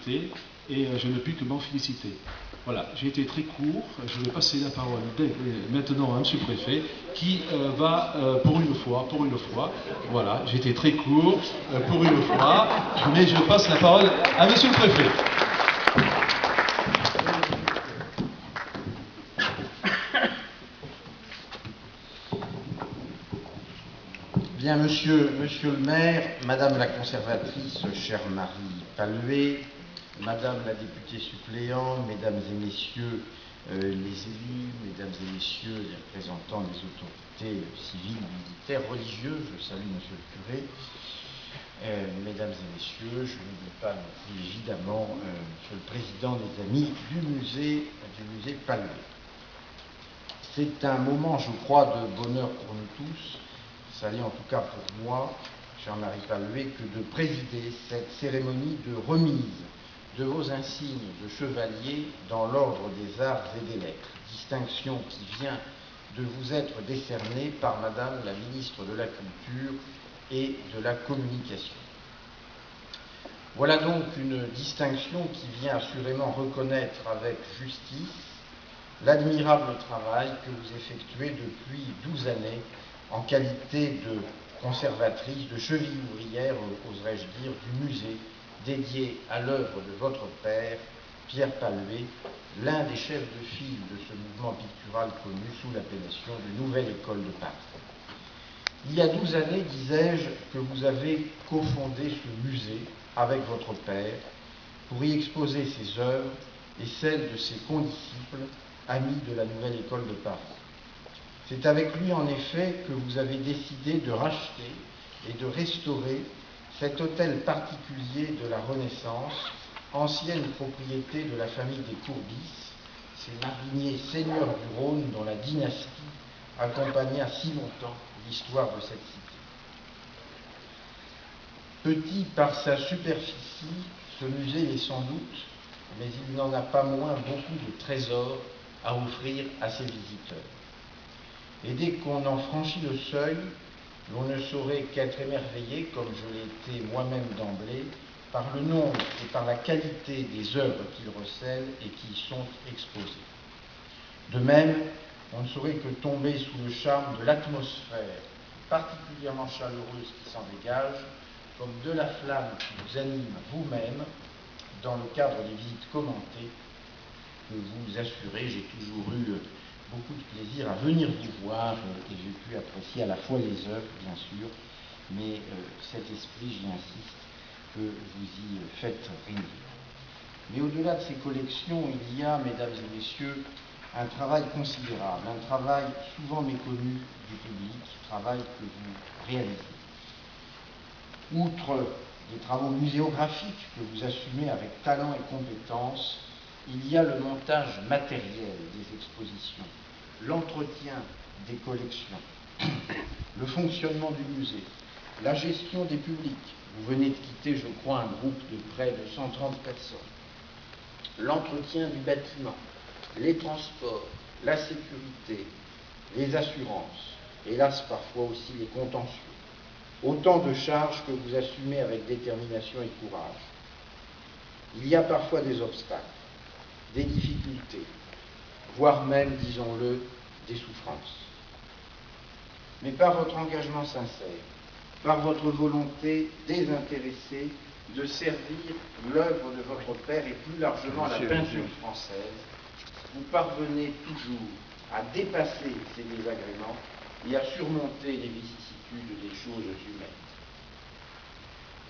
qualité et je ne puis que m'en féliciter. Voilà, j'ai été très court, je vais passer la parole maintenant à M. le Préfet qui va, pour une fois, voilà, j'ai été très court, pour une fois, mais je passe la parole à M. le Préfet. Bien, monsieur le maire, madame la conservatrice, chère Marie Paluet, madame la députée suppléante, mesdames et messieurs les élus, mesdames et messieurs les représentants des autorités civiles, militaires, religieuses, je salue monsieur le curé, mesdames et messieurs, je n'oublie pas non plus évidemment monsieur le président des amis du musée Paluet. C'est un moment, je crois, de bonheur pour nous tous. Ça l'est en tout cas pour moi, chère Marie Paluet, que de présider cette cérémonie de remise de vos insignes de chevalier dans l'ordre des arts et des lettres, distinction qui vient de vous être décernée par madame la ministre de la Culture et de la Communication. Voilà donc une distinction qui vient assurément reconnaître avec justice l'admirable travail que vous effectuez depuis 12 années en qualité de conservatrice, de cheville ouvrière, oserais-je dire, du musée dédié à l'œuvre de votre père, Pierre Paluet, l'un des chefs de file de ce mouvement pictural connu sous l'appellation de Nouvelle École de Paris. Il y a 12 années, disais-je, que vous avez cofondé ce musée avec votre père pour y exposer ses œuvres et celles de ses condisciples, amis de la Nouvelle École de Paris. C'est avec lui, en effet, que vous avez décidé de racheter et de restaurer cet hôtel particulier de la Renaissance, ancienne propriété de la famille des Courbis, ces mariniers seigneurs du Rhône dont la dynastie accompagna si longtemps l'histoire de cette cité. Petit par sa superficie, ce musée est sans doute, mais il n'en a pas moins beaucoup de trésors à offrir à ses visiteurs. Et dès qu'on en franchit le seuil, l'on ne saurait qu'être émerveillé, comme je l'ai été moi-même d'emblée, par le nombre et par la qualité des œuvres qu'il recèle et qui y sont exposées. De même, on ne saurait que tomber sous le charme de l'atmosphère particulièrement chaleureuse qui s'en dégage, comme de la flamme qui vous anime vous-même dans le cadre des visites commentées que vous assurez. J'ai toujours eu beaucoup de plaisir à venir vous voir et j'ai pu apprécier à la fois les œuvres, bien sûr, mais cet esprit, j'y insiste, que vous y faites régner. Mais au-delà de ces collections, il y a, mesdames et messieurs, un travail considérable, un travail souvent méconnu du public, travail que vous réalisez. Outre les travaux muséographiques que vous assumez avec talent et compétence, il y a le montage matériel des expositions, l'entretien des collections, le fonctionnement du musée, la gestion des publics. Vous venez de quitter, je crois, un groupe de près de 130 personnes. L'entretien du bâtiment, les transports, la sécurité, les assurances, hélas parfois aussi les contentieux. Autant de charges que vous assumez avec détermination et courage. Il y a parfois des obstacles, des difficultés, voire même, disons-le, des souffrances. Mais par votre engagement sincère, par votre volonté désintéressée de servir l'œuvre de votre père et plus largement la peinture française, vous parvenez toujours à dépasser ces désagréments et à surmonter les vicissitudes des choses humaines.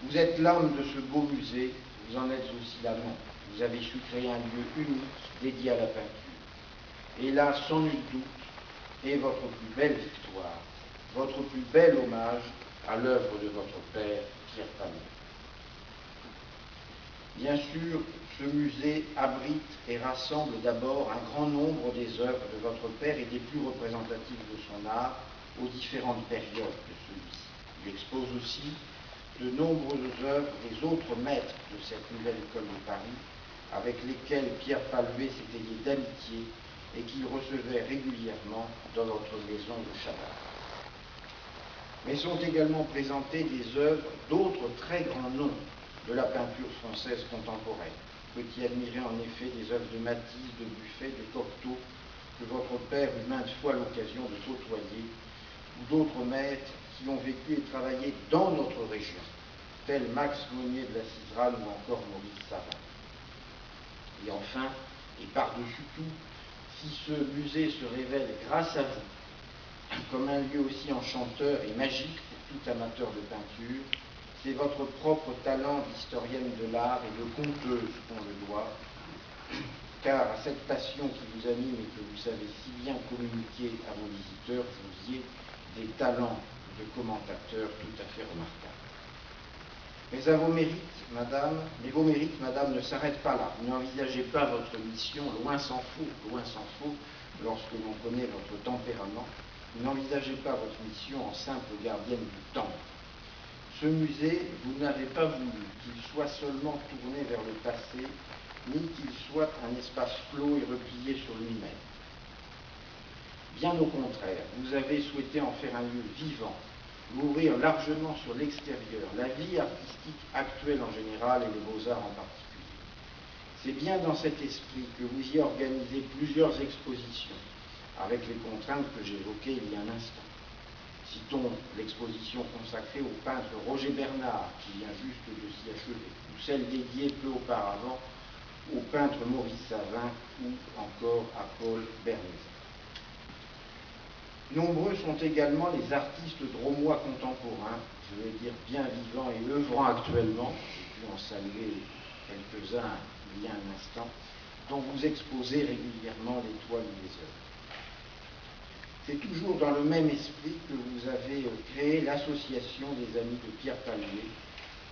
Vous êtes l'âme de ce beau musée, vous en êtes aussi la main. Vous avez su créer un lieu unique dédié à la peinture. Et là, sans nul doute, est votre plus belle victoire, votre plus bel hommage à l'œuvre de votre père, Pierre Paluet. Bien sûr, ce musée abrite et rassemble d'abord un grand nombre des œuvres de votre père et des plus représentatives de son art aux différentes périodes de celui-ci. Il expose aussi de nombreuses œuvres des autres maîtres de cette nouvelle école de Paris, avec lesquels Pierre Paluet s'était lié d'amitié et qu'il recevait régulièrement dans notre maison de Chabat. Mais sont également présentées des œuvres d'autres très grands noms de la peinture française contemporaine. Peut y admirer en effet des œuvres de Matisse, de Buffet, de Cocteau, que votre père eut maintes fois l'occasion de côtoyer, ou d'autres maîtres qui ont vécu et travaillé dans notre région, tels Max Monnier de la Ciserane ou encore Maurice Savin. Et enfin, et par-dessus tout, si ce musée se révèle grâce à vous comme un lieu aussi enchanteur et magique pour tout amateur de peinture, c'est votre propre talent d'historienne de l'art et de conteuse qu'on le doit, car à cette passion qui vous anime et que vous savez si bien communiquer à vos visiteurs, vous y êtes des talents de commentateurs tout à fait remarquables. Mais à vos mérites, madame, ne s'arrêtent pas là. Vous n'envisagez pas votre mission, loin s'en faut, lorsque l'on connaît votre tempérament, vous n'envisagez pas votre mission en simple gardienne du temps. Ce musée, vous n'avez pas voulu qu'il soit seulement tourné vers le passé, ni qu'il soit un espace clos et replié sur lui-même. Bien au contraire, vous avez souhaité en faire un lieu vivant, l'ouvrir largement sur l'extérieur, la vie artistique actuelle en général et les beaux-arts en particulier. C'est bien dans cet esprit que vous y organisez plusieurs expositions, avec les contraintes que j'évoquais il y a un instant. Citons l'exposition consacrée au peintre Roger Bernard, qui vient juste de s'y achever, ou celle dédiée peu auparavant au peintre Maurice Savin, ou encore à Paul Bernézat. Nombreux sont également les artistes drômois contemporains, je vais dire bien vivants et œuvrant actuellement, j'ai pu en saluer quelques-uns il y a un instant, dont vous exposez régulièrement les toiles ou les œuvres. C'est toujours dans le même esprit que vous avez créé l'association des Amis de Pierre Palmier,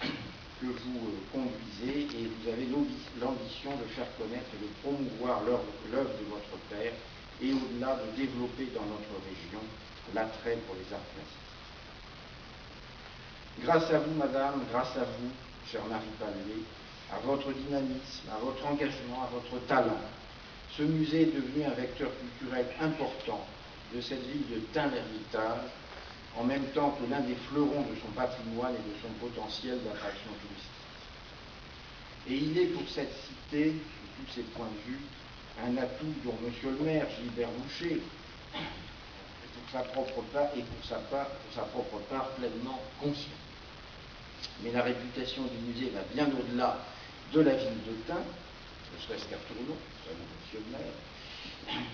que vous conduisez, et vous avez l'ambition de faire connaître et de promouvoir l'œuvre de votre père, et au-delà de développer dans notre région l'attrait pour les arts plastiques. Grâce à vous, madame, grâce à vous, chère Marie Palmier, à votre dynamisme, à votre engagement, à votre talent, ce musée est devenu un vecteur culturel important de cette ville de Tain-l'Hermitage, en même temps que l'un des fleurons de son patrimoine et de son potentiel d'attraction touristique. Et il est pour cette cité, de tous ces points de vue, un atout dont monsieur le maire, Gilbert Boucher, pour sa propre part pleinement conscient. Mais la réputation du musée va bien au-delà de la ville de Tain, ne serait-ce qu'à Tournon, monsieur le maire.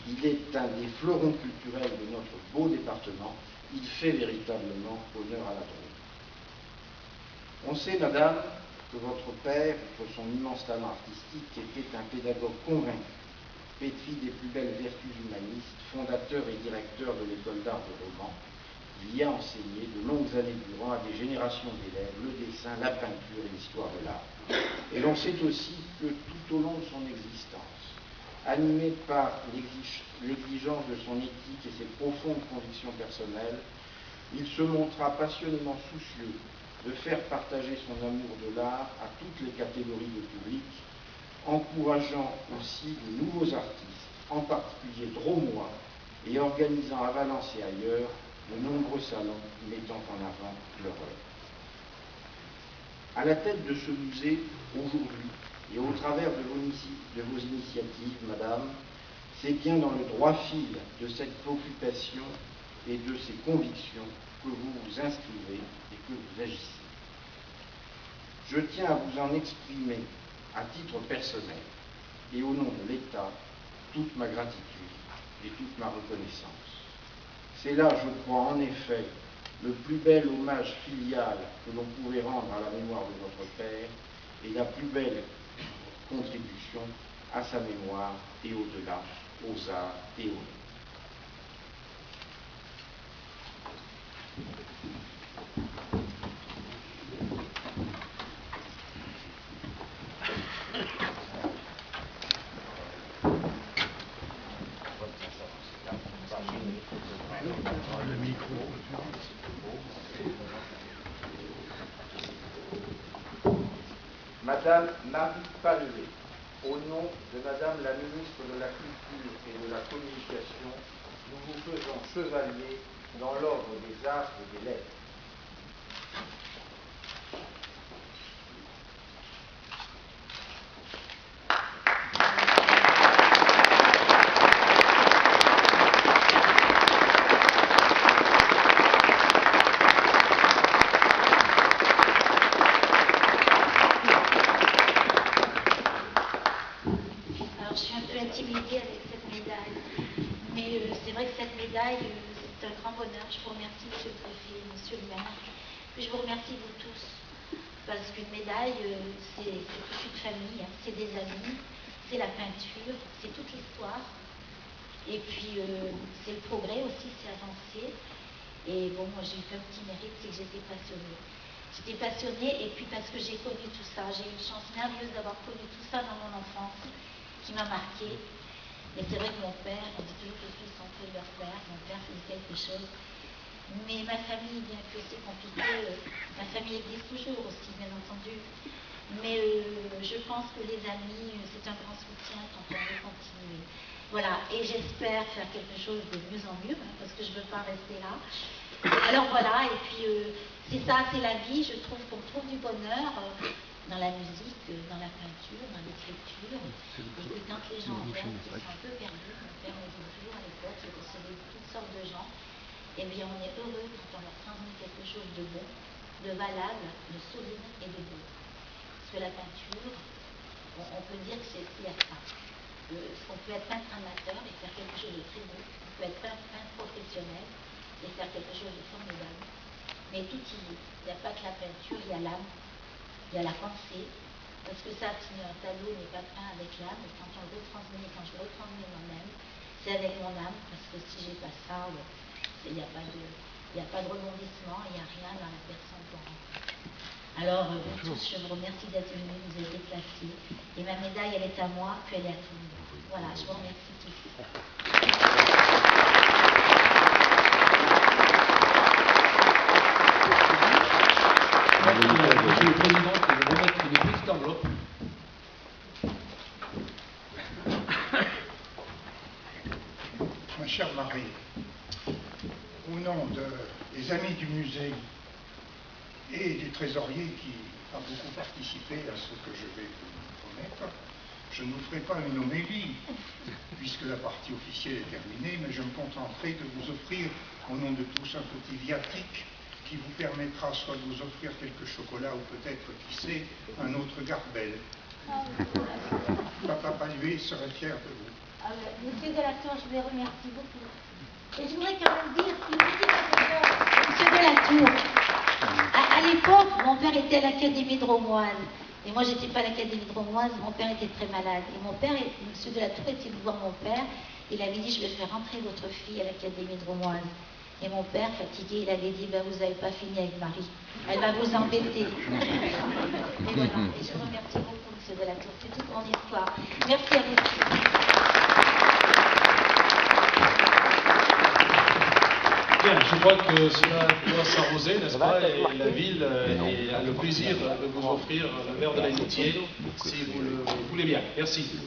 Il est un des fleurons culturels de notre beau département. Il fait véritablement honneur à la Drôme. On sait, madame, que votre père, pour son immense talent artistique, était un pédagogue convaincu, pétri des plus belles vertus humanistes, fondateur et directeur de l'école d'art de Romans. Il y a enseigné de longues années durant à des générations d'élèves le dessin, la peinture et l'histoire de l'art. Et l'on sait aussi que tout au long de son existence, animé par l'exigence de son éthique et ses profondes convictions personnelles, il se montra passionnément soucieux de faire partager son amour de l'art à toutes les catégories de public, encourageant aussi de nouveaux artistes, en particulier drômois, et organisant à Valence et ailleurs de nombreux salons mettant en avant leur œuvre. À la tête de ce musée, aujourd'hui, et au travers de vos initiatives, madame, c'est bien dans le droit fil de cette préoccupation et de ces convictions que vous vous inscrivez et que vous agissez. Je tiens à vous en exprimer, à titre personnel et au nom de l'État, toute ma gratitude et toute ma reconnaissance. C'est là, je crois, en effet, le plus bel hommage filial que l'on pouvait rendre à la mémoire de votre père et la plus belle contribution à sa mémoire et au-delà, aux arts et aux lettres. Madame Marie Palmier, au nom de Madame la ministre de la Culture et de la Communication, nous vous faisons chevalier dans l'ordre des arts et des lettres. timidé avec cette médaille. Mais c'est vrai que cette médaille, c'est un grand bonheur. Je vous remercie, monsieur le préfet, monsieur le maire. Puis je vous remercie, vous tous. Parce qu'une médaille, c'est toute une famille, hein. C'est des amis, c'est la peinture, c'est toute l'histoire. Et puis, c'est le progrès aussi, c'est avancer. Et bon, moi, j'ai eu un petit mérite, c'est que j'étais passionnée. J'étais passionnée, et puis parce que j'ai connu tout ça, j'ai eu une chance merveilleuse d'avoir connu tout ça dans mon enfance, qui m'a marquée. Et c'est vrai que mon père, on dit toujours que les filles sont près de leur père, mon père faisait quelque chose. Mais ma famille, bien que c'est compliqué, ma famille existe toujours aussi, bien entendu. Mais je pense que les amis, c'est un grand soutien quand on veut continuer. Voilà, et j'espère faire quelque chose de mieux en mieux, hein, parce que je ne veux pas rester là. Alors voilà, et puis c'est ça, c'est la vie. Je trouve qu'on trouve du bonheur dans la musique, dans la peinture, dans l'écriture. Et puis quand les gens viennent, ils sont un peu perdus. Mon père me disait toujours à l'époque, il recevait toutes sortes de gens. Eh bien, on est heureux quand on leur transmet quelque chose de bon, de valable, de solide et de beau. Parce que la peinture, on peut dire que c'est à ça. On peut être peintre amateur et faire quelque chose de très beau. On peut être peintre professionnel et faire quelque chose de formidable. Mais tout y est. Il n'y a pas que la peinture, il y a l'âme, il y a la pensée. Parce que ça, si un tableau n'est pas peint avec l'âme, quand on le retransmet, quand je le retransmets moi-même, c'est avec mon âme, parce que si j'ai pas ça, il n'y a pas de rebondissement, il n'y a rien dans la personne qu'on rencontre. Alors, vous tous, je vous remercie d'être venus, vous êtes déplacés. Et ma médaille, elle est à moi, puis elle est à tout le monde. Voilà, je vous remercie tous. Monsieur le Président, je vais remettre une petite enveloppe. Ma chère Marie, au nom des amis du musée et du trésorier qui a beaucoup participé à ce que je vais vous promettre, je ne vous ferai pas une homélie, puisque la partie officielle est terminée, mais je me contenterai de vous offrir, au nom de tous, un petit viatique qui vous permettra soit de vous offrir quelques chocolats ou peut-être, qui sait, un autre garbel. Papa Paluet serait fier de vous. Monsieur Delatour, je vous remercie beaucoup. Et je voudrais quand même dire une petite chose, Monsieur Delatour. À l'époque, mon père était à l'Académie de Romoise. Et moi, j'étais pas à l'Académie de Romoise, mon père était très malade. Et mon père, Monsieur Delatour, était voir mon père. Il avait dit, je vais faire rentrer votre fille à l'Académie de Romoise. Et mon père, fatigué, il avait dit, ben, vous n'avez pas fini avec Marie. Elle va vous embêter. Et voilà. Et je vous remercie beaucoup, Monsieur Delatour. C'est toute mon histoire. Merci à vous. Bien, je crois que cela doit s'arroser, n'est-ce pas? Et la ville a le plaisir de vous offrir le verre de l'amitié, si vous le voulez bien. Merci.